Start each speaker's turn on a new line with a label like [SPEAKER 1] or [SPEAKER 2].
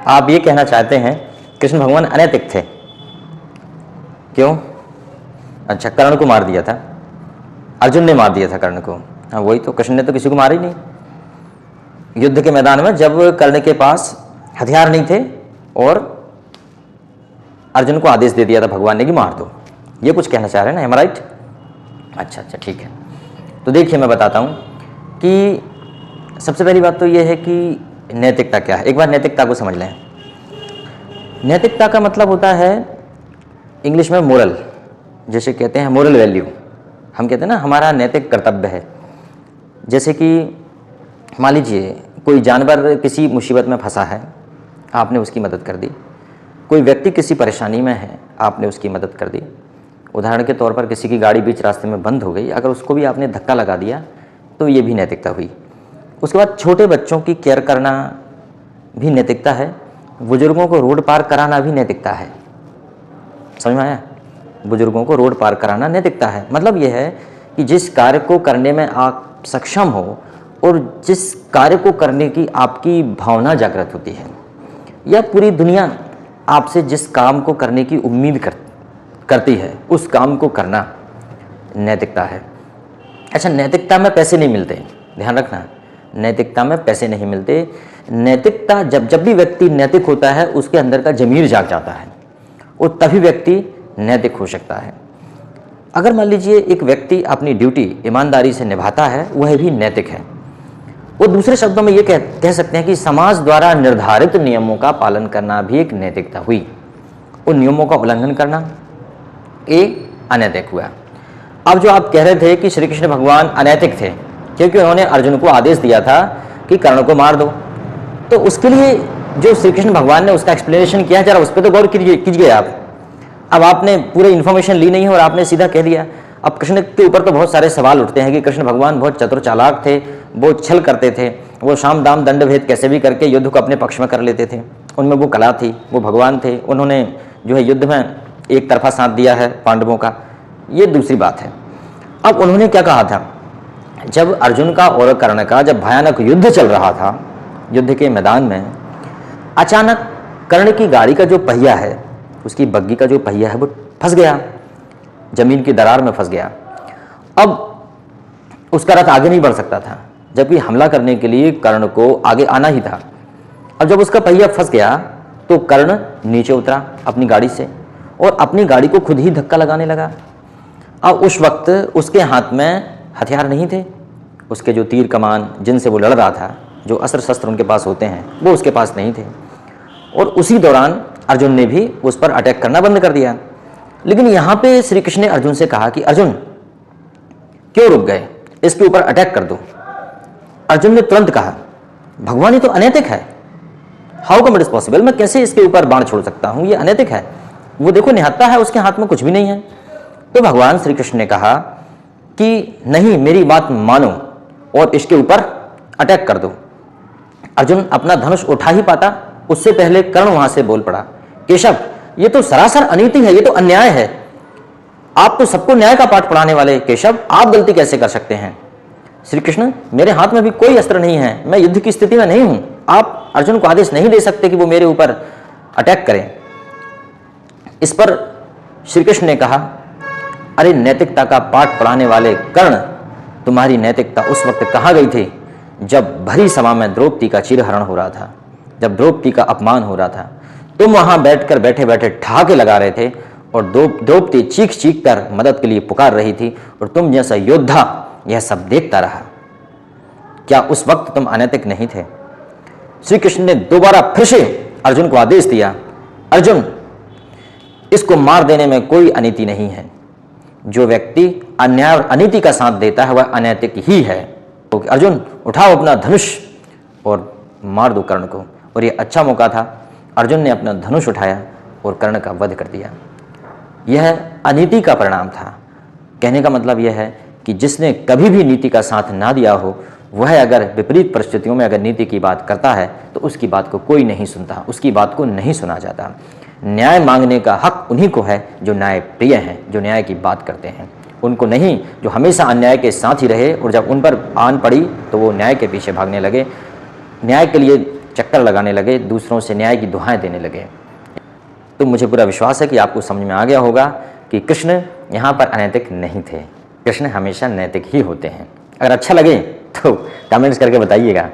[SPEAKER 1] आप ये कहना चाहते हैं कृष्ण भगवान अनैतिक थे, क्यों? अच्छा, कर्ण को मार दिया था, अर्जुन ने मार दिया था कर्ण को। हाँ वही तो, कृष्ण ने तो किसी को मारा ही नहीं। युद्ध के मैदान में जब कर्ण के पास हथियार नहीं थे और अर्जुन को आदेश दे दिया था भगवान ने कि मार दो, ये कुछ कहना चाह रहे हैं ना, एम आई राइट? अच्छा अच्छा ठीक है। तो देखिए मैं बताता हूँ कि सबसे पहली बात तो ये है कि नैतिकता क्या है। एक बार नैतिकता को समझ लें। नैतिकता का मतलब होता है इंग्लिश में मोरल, जैसे कहते हैं मोरल वैल्यू। हम कहते हैं ना हमारा नैतिक कर्तव्य है। जैसे कि मान लीजिए कोई जानवर किसी मुसीबत में फंसा है, आपने उसकी मदद कर दी। कोई व्यक्ति किसी परेशानी में है, आपने उसकी मदद कर दी। उदाहरण के तौर पर किसी की गाड़ी बीच रास्ते में बंद हो गई, अगर उसको भी आपने धक्का लगा दिया तो ये भी नैतिकता हुई। उसके बाद छोटे बच्चों की केयर करना भी नैतिकता है। बुजुर्गों को रोड पार कराना भी नैतिकता है। समझ में आया? बुजुर्गों को रोड पार कराना नैतिकता है। मतलब यह है कि जिस कार्य को करने में आप सक्षम हो और जिस कार्य को करने की आपकी भावना जागृत होती है, या पूरी दुनिया आपसे जिस काम को करने की उम्मीद करती है, उस काम को करना नैतिकता है। अच्छा, नैतिकता में पैसे नहीं मिलते, ध्यान रखना, नैतिकता में पैसे नहीं मिलते। नैतिकता जब भी व्यक्ति नैतिक होता है उसके अंदर का ज़मीर जाग जाता है और तभी व्यक्ति नैतिक हो सकता है। अगर मान लीजिए एक व्यक्ति अपनी ड्यूटी ईमानदारी से निभाता है, वह भी नैतिक है। वो दूसरे शब्दों में ये कह सकते हैं कि समाज द्वारा निर्धारित नियमों का पालन करना भी एक नैतिकता हुई। उन नियमों का उल्लंघन करना ये अनैतिक हुआ। अब जो आप कह रहे थे कि श्री कृष्ण भगवान अनैतिक थे क्योंकि उन्होंने अर्जुन को आदेश दिया था कि कर्ण को मार दो, तो उसके लिए जो श्री कृष्ण भगवान ने उसका एक्सप्लेनेशन किया, जरा उस पर तो गौर कीजिए आप। अब आपने पूरे इन्फॉर्मेशन ली नहीं और आपने सीधा कह दिया। अब कृष्ण के ऊपर तो बहुत सारे सवाल उठते हैं कि कृष्ण भगवान बहुत चतुर चालाक थे, बहुत छल करते थे, वो शाम दाम दंड भेद कैसे भी करके युद्ध को अपने पक्ष में कर लेते थे, उनमें वो कला थी, वो भगवान थे, उन्होंने जो है युद्ध में एक तरफा साथ दिया है पांडवों का, ये दूसरी बात है। अब उन्होंने क्या कहा था, जब अर्जुन का और कर्ण का जब भयानक युद्ध चल रहा था, युद्ध के मैदान में अचानक कर्ण की गाड़ी का जो पहिया है, उसकी बग्गी का जो पहिया है वो फंस गया, जमीन की दरार में फंस गया। अब उसका रथ आगे नहीं बढ़ सकता था, जबकि हमला करने के लिए कर्ण को आगे आना ही था। अब जब उसका पहिया फंस गया तो कर्ण नीचे उतरा अपनी गाड़ी से और अपनी गाड़ी को खुद ही धक्का लगाने लगा। अब उस वक्त उसके हाथ में हथियार नहीं थे, उसके जो तीर कमान जिनसे वो लड़ रहा था, जो अस्त्र शस्त्र उनके पास होते हैं, वो उसके पास नहीं थे। और उसी दौरान अर्जुन ने भी उस पर अटैक करना बंद कर दिया। लेकिन यहाँ पे श्री कृष्ण ने अर्जुन से कहा कि अर्जुन क्यों रुक गए, इसके ऊपर अटैक कर दो। अर्जुन ने तुरंत कहा भगवान ये तो अनैतिक है, how come it is possible, मैं कैसे इसके ऊपर बाण छोड़ सकता हूँ, ये अनैतिक है। वो देखो निहत्था है, उसके हाथ में कुछ भी नहीं है। तो भगवान श्री कृष्ण ने कहा कि नहीं, मेरी बात मानो और इसके ऊपर अटैक कर दो। अर्जुन अपना धनुष उठा ही पाता, उससे पहले कर्ण वहां से बोल पड़ा, केशव ये तो सरासर अनीति है, ये तो अन्याय है, आप तो सबको न्याय का पाठ पढ़ाने वाले केशव, आप गलती कैसे कर सकते हैं। श्री कृष्ण मेरे हाथ में भी कोई अस्त्र नहीं है, मैं युद्ध की स्थिति में नहीं हूं, आप अर्जुन को आदेश नहीं दे सकते कि वो मेरे ऊपर अटैक करें। इस पर श्री कृष्ण ने कहा अरे नैतिकता का पाठ पढ़ाने वाले कर्ण, तुम्हारी नैतिकता उस वक्त कहाँ गई थी जब भरी सभा में द्रौपदी का चिरहरण हो रहा था, जब द्रौपदी का अपमान हो रहा था। तुम वहां बैठकर बैठे बैठे ठहाके लगा रहे थे और द्रौपदी चीख चीख कर मदद के लिए पुकार रही थी और तुम जैसा योद्धा यह सब देखता रहा। क्या उस वक्त तुम अनैतिक नहीं थे? श्री कृष्ण ने दोबारा फिर से अर्जुन को आदेश दिया, अर्जुन इसको मार देने में कोई अनीति नहीं है, जो व्यक्ति अन्याय और अनीति का साथ देता है वह अनैतिक ही है। तो अर्जुन उठाओ अपना धनुष और मार दो कर्ण को। और यह अच्छा मौका था, अर्जुन ने अपना धनुष उठाया और कर्ण का वध कर दिया। यह अनीति का परिणाम था। कहने का मतलब यह है कि जिसने कभी भी नीति का साथ ना दिया हो, वह अगर विपरीत परिस्थितियों में अगर नीति की बात करता है तो उसकी बात को कोई नहीं सुनता, उसकी बात को नहीं सुना जाता। न्याय मांगने का हक उन्हीं को है जो न्याय प्रिय हैं, जो न्याय की बात करते हैं, उनको नहीं जो हमेशा अन्याय के साथ ही रहे और जब उन पर आन पड़ी तो वो न्याय के पीछे भागने लगे। न्याय के लिए चक्कर लगाने लगे, दूसरों से न्याय की दुहाएं देने लगे। तो मुझे पूरा विश्वास है कि आपको समझ में आ गया होगा कि कृष्ण यहाँ पर अनैतिक नहीं थे, कृष्ण हमेशा नैतिक ही होते हैं। अगर अच्छा लगे तो कमेंट्स करके बताइएगा।